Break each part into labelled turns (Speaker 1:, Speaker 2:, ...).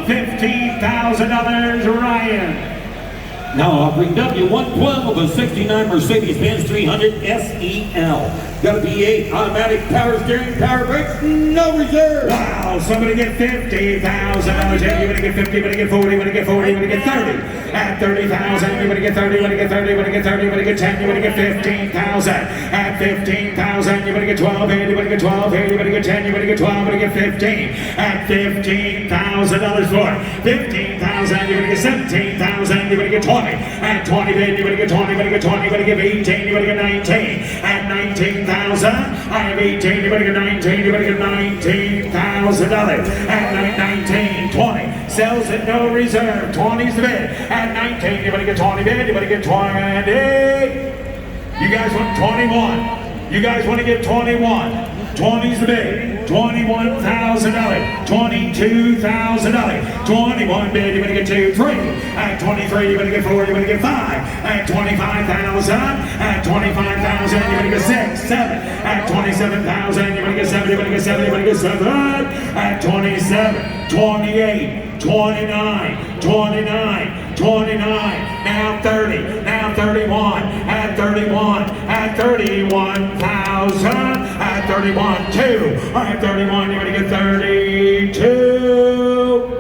Speaker 1: $15,000, Ryan.
Speaker 2: Now offering W112 of a 69 Mercedes-Benz 300 SEL. Got a V8 automatic power steering, power brakes, no reserve.
Speaker 1: Wow, somebody get $50,000. Yeah, you want to get 50, you want to get 40, you want to get 40, you want to get 30. At 30,000, you want to get 30, you want to get 30, you want to get 30, you want to get 10, you want to get 15,000. At 15,000, you want to get 12 here, you want to get 12 here, you want to get 10, you want to get 12, you want to get 15. At $15,000 for 15,000, you want to get 17,000, you want to get 20. At 20, then you want to get 20, you want to get 20, you want to get 18, you want to get 19. At 19,000, I have 18, you want to get 19, you want to get $19,000. At 19, 20, sells at no reserve, 20's the bid. At 19, you want to get 20 bid, you want to get 20. You guys want 21. You guys want to get 21. 20's the bid. $21,000. $22,000. 21 bid, you want to get 2, 3. At 23, you want to get 4, you want to get 5. At 25,000. At 25,000, you want to get 6, 7. At 27,000, you want to get 7, you want to get 7, you want to get 7. At 27, 28. 29, 29, 29, now 30, now 31, at 31, at 31,000, at 31, 2, at 31, you're gonna get 32.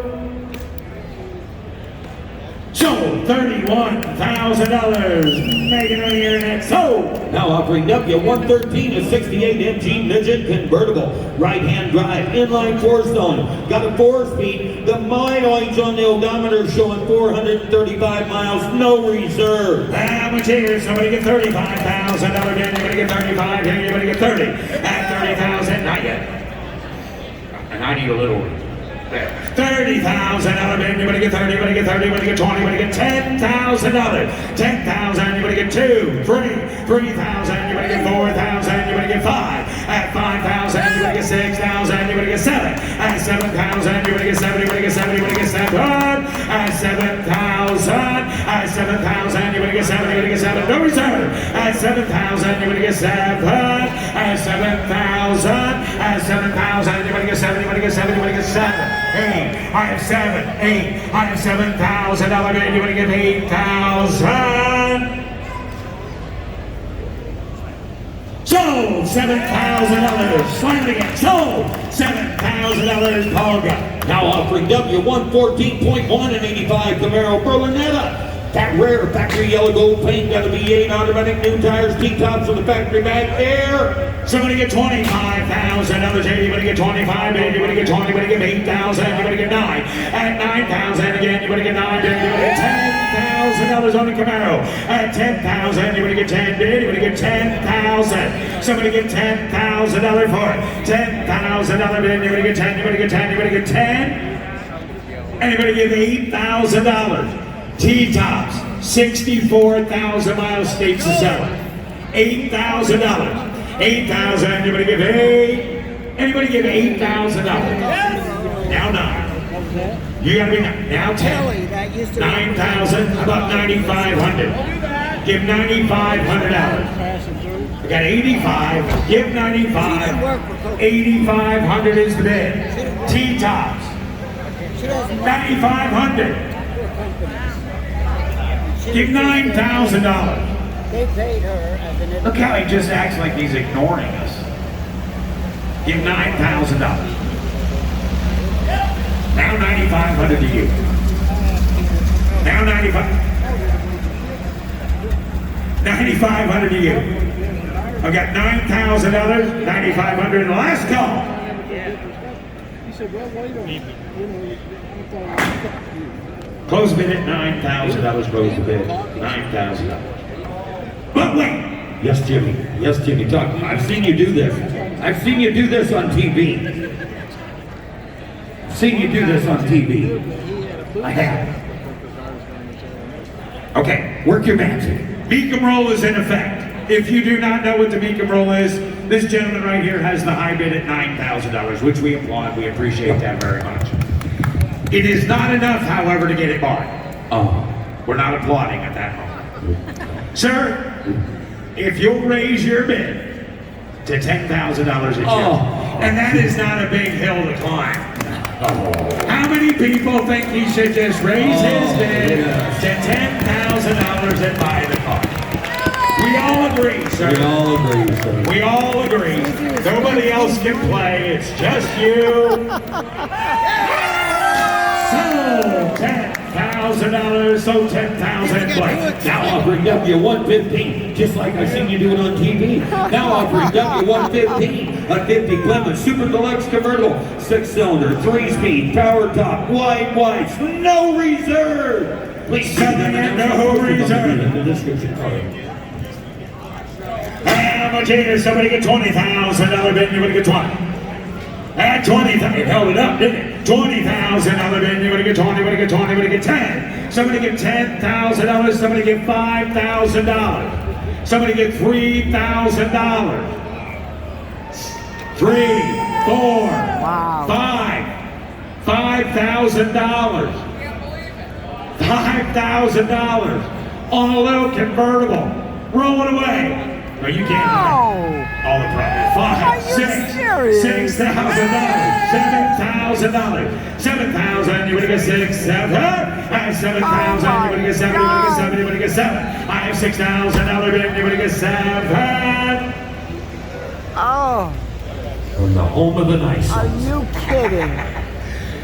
Speaker 1: So, $31,000, making on your next. So,
Speaker 2: now offering W113 a 68 MG midget convertible, right-hand drive, inline 4-stone, got a 4-speed. The mileage on the odometer showing 435 miles, no reserve.
Speaker 1: How much here? Somebody get $35,000 in. You're gonna get 35 here. You're gonna get 30 at 30,000. Not yet. And I need a little. $30,000 bid, you're gonna get 30, you're gonna get 30, you're gonna get 20, you're gonna get $10,000. 10,000, you're gonna get 2, 3, 3,000, you're gonna get 4,000, you're gonna get 5. At 5,000, you're gonna get 6,000, you're gonna get 7. At 7,000, you're gonna get 7, you're gonna get 7, you're gonna get 7. At 7,000, at 7,000, you're gonna get 7, you're gonna get 7, no reserve. At 7,000, you're gonna get 7. At 7,000, at 7,000, you're gonna get 7, you're gonna get 7, you're gonna get 7. 8, I have 7, 8, I have $7,000 bid, you want to give 8,000. So, $7,000, slam it again, so, $7,000, Paul Gunn.
Speaker 2: Now offering W114.1 and 85 Camaro Berlinetta. That rare factory yellow gold paint, got a V8 automatic, new tires, T-tops with the factory bag air.
Speaker 1: Somebody get $25,000 here, you want to get 25, bid, you want to get 20, you want to get 8,000, you want to get 9. At 9,000 again, you want to get 9, bid, you want to get $10,000 on the Camaro. At 10,000, you want to get 10, bid, you want to get 10,000. Somebody get $10,000 for it. $10,000 bid, you want to get 10, you want to get 10, you want to get 10. Anybody give $8,000. T-tops, 64,000 miles, states to sell it. $8,000. 8,000, anybody give 8? Anybody give $8,000? Now 9. You gotta be 9. Now 10. 9,000, how about 9,500? Give $9,500. I got 85, give 95. 8,500 is the bid. T-tops, 9,500. Give $9,000.
Speaker 3: They paid her as an
Speaker 1: Look how he just acts like he's ignoring us. Give $9,000. Now $9,500 to you. Now $9,500 to you. I've got $9,000, $9,500 in the last call.
Speaker 3: He said, well, wait a minute.
Speaker 1: Close bid at $9,000. Close the bid. $9,000. But wait.
Speaker 2: Yes, Jimmy. Yes, Jimmy. Talk. I've seen you do this. I've seen you do this on TV. I've seen you do this on TV. I have.
Speaker 1: Okay, work your magic. Mecum roll is in effect. If you do not know what the Mecum roll is, this gentleman right here has the high bid at $9,000, which we applaud. We appreciate that very much. It is not enough, however, to get it bought. We're not applauding at that moment. Sir, if you'll raise your bid to $10,000 a year, and that is not a big hill to climb. How many people think he should just raise his bid to $10,000 and buy the car? We all agree, sir.
Speaker 2: We all agree, sir.
Speaker 1: We all agree. Nobody else can play. It's just you. So $10,000. So $10,000. Blake.
Speaker 2: Now offering W115, just like I seen you do it on TV. Now offering W115, a 50 Plymouth Super Deluxe convertible, 6-cylinder, 3-speed, power top, wide whites, no reserve. Please
Speaker 1: Something and no reserve.
Speaker 2: In the description card.
Speaker 1: How much is somebody get $20,000 bid? You want to get 20? At 20,000, it held it up, didn't it? $20,000 bid. You want to get 20? You want to get 20? You want to get 10? Somebody get $10,000. Somebody get $5,000. Somebody get $3,000. 3, 4,
Speaker 3: Wow.
Speaker 1: 5. $5,000. $5,000 on a little convertible. Roll it away. No, you can't.
Speaker 3: No.
Speaker 1: All the profit.
Speaker 3: Are
Speaker 1: 5,
Speaker 3: you
Speaker 1: 6,
Speaker 3: serious?
Speaker 1: $6,000, $7,000, $7,000. You want to get 6, 7, and 7,000. You want to get 7. You want to get 7. You want to get 7. I have $6,000 bid. You want to get 7.
Speaker 3: Oh,
Speaker 2: From the home of the nice.
Speaker 3: are you kidding?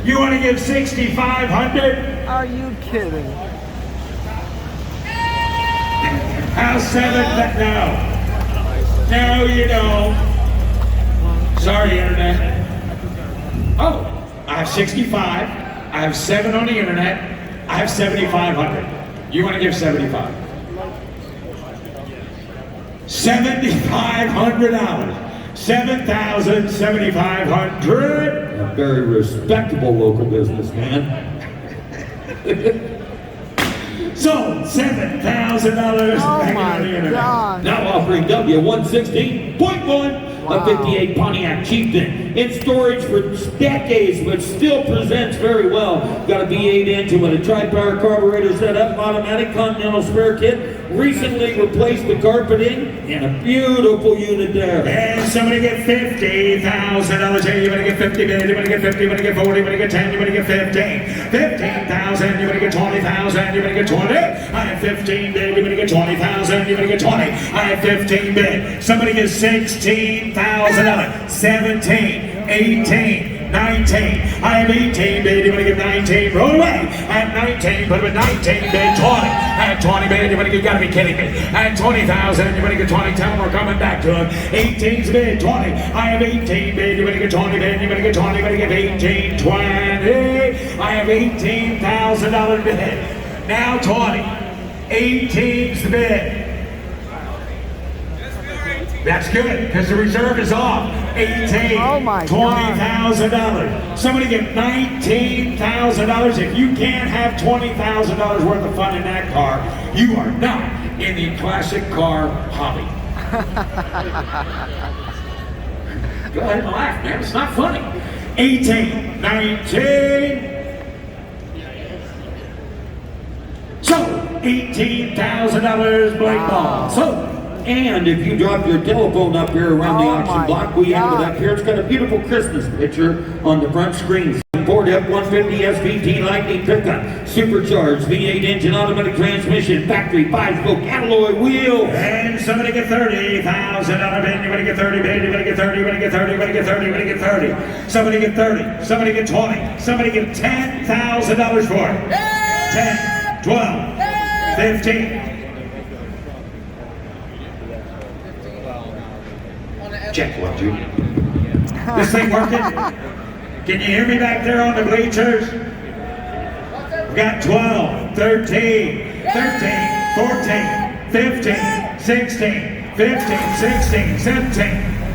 Speaker 1: You want to give 6,500?
Speaker 3: Are you kidding?
Speaker 1: How's 7? No. No, you don't. Sorry, Internet. Oh, I have 65. I have 7 on the Internet. I have 7,500. You want to give 75? $7,500. 7,7,500.
Speaker 2: A very respectable local businessman.
Speaker 1: So $7,000.
Speaker 3: Oh my God.
Speaker 2: Now offering W116.1, a 58 Pontiac Chieftain. In storage for decades, but still presents very well. Got a V8 engine with a tri-power carburetor setup, automatic Continental spare kit. Recently replaced the carpeting, and a beautiful unit there.
Speaker 1: And somebody get $50,000. Hey, you want to get 50 bid, you want to get 50, you want to get 40, you want to get 10, you want to get 15. 15,000, you want to get 20,000, you want to get 20. I have 15 bid, you want to get 20,000, you want to get 20. I have 15 bid. Somebody get $16,000. 17, 18. 19. I have 18 bid. You want to get 19? Roll away. At 19, put him at 19 bid. 20. At 20 bid. You want to get? You gotta be kidding me. At 20,000. You want to get 20? Tell him we're coming back to him. 18's bid. 20. I have 18 bid. You want to get 20 bid? You want to get 20? You want to get 18? 20. I have $18,000 bid. Now 20. 18's the bid. That's good, because the reserve is off. 18,
Speaker 3: Oh my
Speaker 1: $20,000. Somebody get $19,000. If you can't have $20,000 worth of fun in that car, you are not in the classic car hobby. Go ahead and laugh, man. It's not funny. 18, 19. So, $18,000 Blake Ball. So,
Speaker 2: And if you drop your telephone up here around the
Speaker 3: Oh
Speaker 2: auction
Speaker 3: my
Speaker 2: block, we have it
Speaker 3: God.
Speaker 2: up here. It's got a beautiful Christmas picture on the front screen. Ford F-150 SVT Lightning pickup, supercharged V8 engine, automatic transmission, factory 5-spoke alloy wheel.
Speaker 1: and somebody get $30,000 bid. You want to get 30 bid. You want to get 30. You want to get 30. You want to get 30. You want to get 30. Somebody get 30. Somebody get 20. Somebody get $10,000 for it. 10, 12, 15. Check one, two. This thing working? Can you hear me back there on the bleachers? We got 12, 13, 13, 14, 15, 16, 15, 16, 17,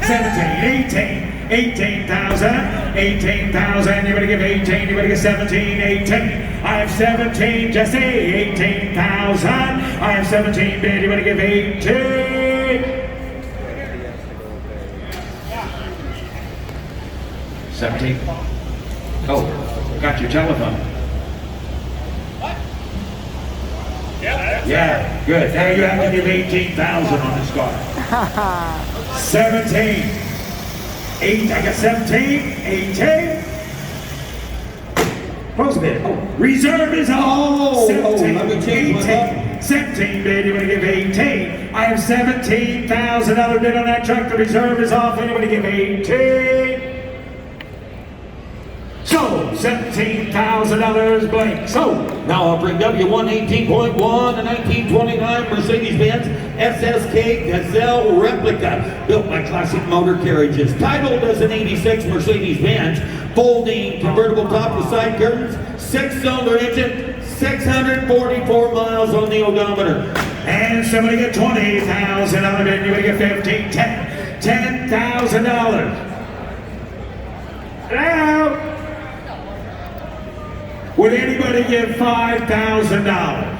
Speaker 1: 17, 18, 18,000, 18,000. You're going to give 18, you're going to get 17, 18. I have 17, Jesse, 18,000. I have 17 bid, you're going to give 18. 17. Oh, got your telephone. Yeah, good. Now you have to give 18,000 on this car. 17. 8, I got 17, 18. Close a bit. Oh, reserve is on.
Speaker 2: Oh,
Speaker 1: 17,
Speaker 2: let me change my
Speaker 1: 18, 17 bid. You want to give 18? I have $17,000 bid on that truck. The reserve is off. Anybody give 18? So $17,000 Blake. So
Speaker 2: Now I'll bring W118.1, a 1929 Mercedes-Benz SSK Gazelle replica built by Classic Motor Carriages. Titled as an 86 Mercedes-Benz, folding convertible top with side curtains, 6-cylinder engine, 644 miles on the odometer.
Speaker 1: and somebody get $20,000 bid. You want to get 15? $10,000. Hello? Would anybody give $5,000?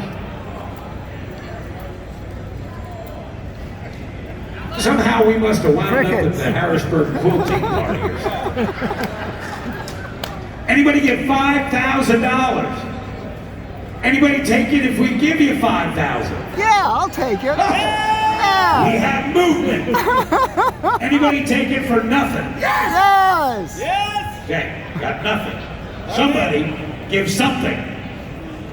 Speaker 1: Somehow we must have wound up at
Speaker 3: Crickets.
Speaker 1: the Harrisburg quilting party or something. Anybody give $5,000? Anybody take it if we give you $5,000?
Speaker 3: Yeah, I'll take it.
Speaker 1: We
Speaker 3: Yeah.
Speaker 1: have movement. Anybody take it for nothing?
Speaker 3: Yes.
Speaker 1: Okay, got nothing. Somebody give something.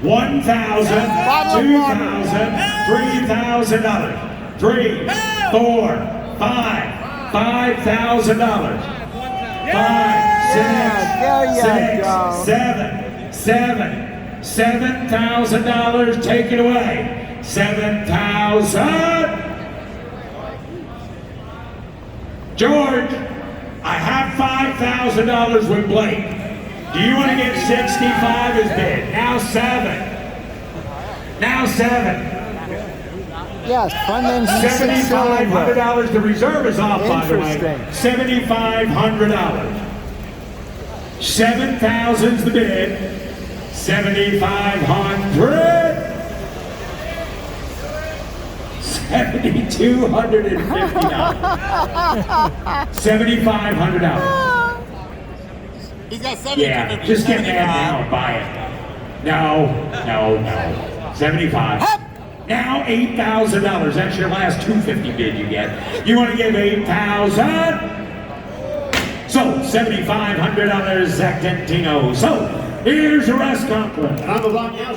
Speaker 1: $1,000,
Speaker 3: Bottle of
Speaker 1: $2,000, $3,000. $3, $4, $5, $5,000. $5,
Speaker 3: there you
Speaker 1: 6,
Speaker 3: go.
Speaker 1: 7, $7,000. Take it away. 7,000. George, I have $5,000 with Blake. Do you want to get 65 as bid? Now 7. Now 7.
Speaker 3: Yes, front engine $6,000.
Speaker 1: $7,500. The reserve is off, by the way.
Speaker 3: Interesting.
Speaker 1: $7,500. 7,000's the bid. 7,500. $7,250. $7,500.
Speaker 4: He's got 70.
Speaker 1: Yeah, just get mad now and buy it. No. 75. Now $8,000. That's your last $250 bid you get. You want to give $8,000? So $7,500 Zach Dentino. So here's your rest compliment.
Speaker 4: I'm a block now.